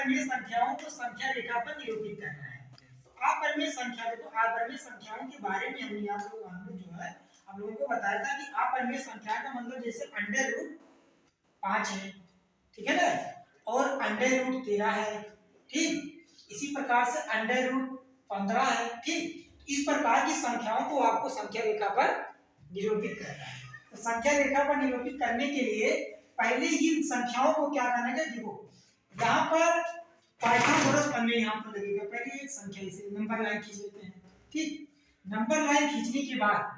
अपरिमेय संख्याओं को संख्या रेखा पर निरूपित करना है। अपरिमेय संख्या, देखो अपरिमेय संख्याओं के बारे में हमने जो है हम लोगों को बताया था कि अपरिमेय संख्या का मतलब जैसे अंडर रूट 5 है, ठीक है ना, और अंडर रूट 13 है, ठीक, इसी प्रकार से अंडर रूट 15 है, ठीक। इस प्रकार की संख्याओं को आपको संख्या रेखा पर निरूपित करना है। तो संख्या रेखा पर निरूपित करने के लिए पहले ही इन संख्याओं को क्या करना है, देखो यहाँ पर पाइथागोरस प्रमेय यहाँ पर लगेगा। पहले एक संख्या इसे नंबर लाइन खींच लेते हैं, ठीक। नंबर लाइन खींचने के बाद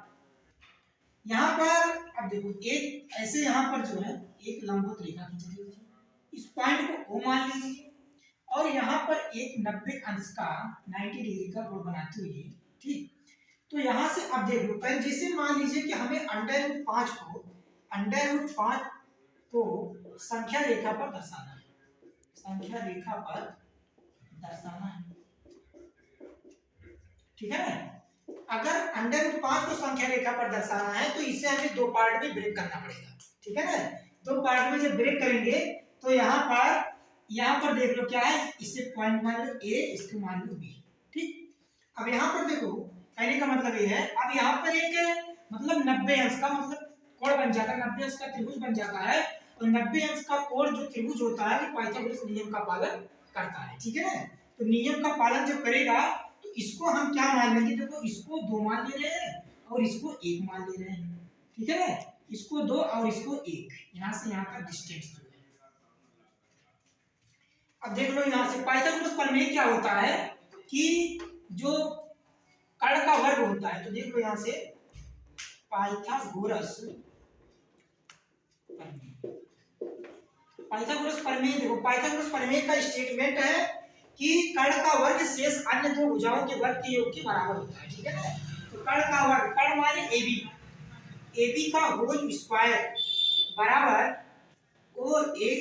यहाँ पर अब देखो एक ऐसे यहाँ पर जो है एक लंबवत रेखा खींच लीजिए, इस पॉइंट को O मान लीजिए, और यहाँ पर एक 90 अंश का 90 डिग्री का कोण बनाते हुए, ठीक। तो यहाँ से अब देख लो, पहले जैसे मान लीजिए कि हमें अंडर रूट 5 को संख्या रेखा पर दर्शाना है, संख्या रेखा पर दर्शाना है, ठीक है ना। अगर अंडर रूट 5 को संख्या रेखा पर दर्शाना है तो इसे हमें दो पार्ट में ब्रेक करना पड़ेगा, ठीक है ना। दो पार्ट में जब ब्रेक करेंगे तो यहाँ पर देख लो क्या है, इसे पॉइंट मान लो A, इसको मान लो B, ठीक। अब यहाँ पर देखो कहने का मतलब ये है, अब यहाँ पर एक मतलब 90 अंश का मतलब कोण बन जाता है, 90 अंश का त्रिभुज बन जाता है। तो 90 अंश का कोण जो त्रिभुज होता है वो पाइथागोरस नियम का पालन करता है, ठीक है ना। तो नियम का पालन जब करेगा तो इसको हम क्या मान लेंगे, देखो इसको 2 मान ले रहे हैं और इसको 1 मान ले रहे हैं, ठीक है ना। इसको 2 और इसको 1, यहाँ से यहाँ का डिस्टेंस जो है। अब देख लो यहाँ से पाइथागोरस प्रमेय क्या होता है कि जो कर्ण का वर्ग होता है, तो देख लो यहाँ से पाइथागोरस प्रमेय देखो पाइथागोरस प्रमेय का स्टेटमेंट है कि कर्ण का वर्ग शेष अन्य दो भुजाओं के वर्ग के योग के बराबर होता है, ठीक है ना। तो कर्ण का वर्ग, कर्ण माने AB का होल स्क्वायर बराबर OA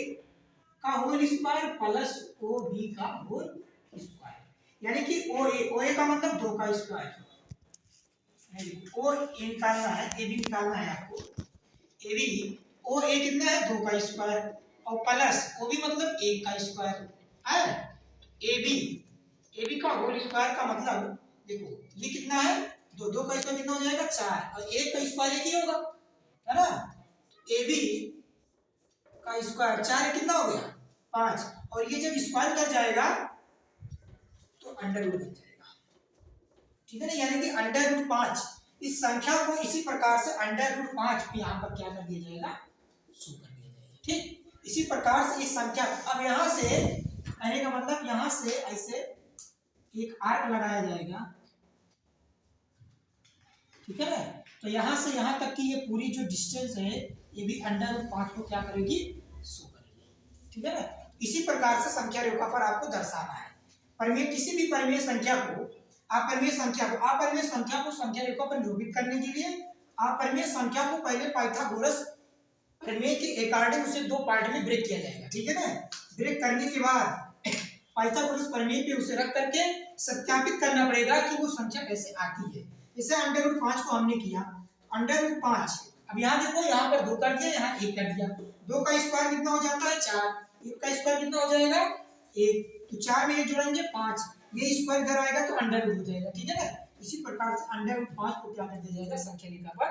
का होल स्क्वायर प्लस OB का होल स्क्वायर, यानी कि OA का मतलब 2 का स्क्वायर, OA निकालना है, AB निकालना है आपको। OA कितना है, 2 का स्क्वायर, और प्लस OB मतलब 1 का स्क्वायर है। AB का होल स्क्वायर का मतलब देखो ये कितना है, 2 का स्क्वायर कितना हो जाएगा 4, और 1 का स्क्वायर 1 ही होगा, है ना। AB का स्क्वायर 4 कितना हो गया 5, और ये जब स्क्वायर कर जाएगा तो अंडर रूट बन जाएगा, ठीक है ना। यानी कि अंडर रूट 5 इस संख्या को इसी प्रकार से अंडर रूट 5 यहाँ पर क्या कर दिया जाएगा, शो कर दिया जाएगा, ठीक। इसी प्रकार से इस संख्या, अब यहाँ से कहने का मतलब यहाँ से ऐसे एक आर्क लगाया जाएगा, ठीक है ना। तो यहाँ से यहाँ तक की ये पूरी जो डिस्टेंस है ये भी अंडर रूट 5 को क्या करेगी, शो करेगी, ठीक है ना। इसी प्रकार से संख्या रेखा पर आपको दर्शाना है। परिमेय किसी भी परिमेय संख्या को अपरिमेय संख्या को संख्या रेखा पर निरूपित करने के लिए अपरिमेय संख्या को पहले पाइथागोरस प्रमेय के अकॉर्डिंग उसे दो पार्ट में ब्रेक किया जाएगा, ठीक है ना। ब्रेक करने के बाद पाइथागोरस प्रमेय पे उसे रख करके सत्यापित करना पड़ेगा कि वो संख्या कैसे आती है। जैसे अंडर रूट 5 को हमने किया, अंडर रूट 5, अब यहाँ देखो यहाँ पर 2 कर दिया, यहाँ 1 कर दिया, 2 का स्क्वायर कितना हो जाता है 4, 1 का स्क्वायर कितना हो जाएगा 1, तो 4 में 1 जोड़ेंगे 5, ये स्क्वायर इधर आएगा तो अंडर रूट हो जाएगा, ठीक है ना। इसी प्रकार से अंडर रूट 5 को क्या कर दिया जाएगा, संख्या रेखा पर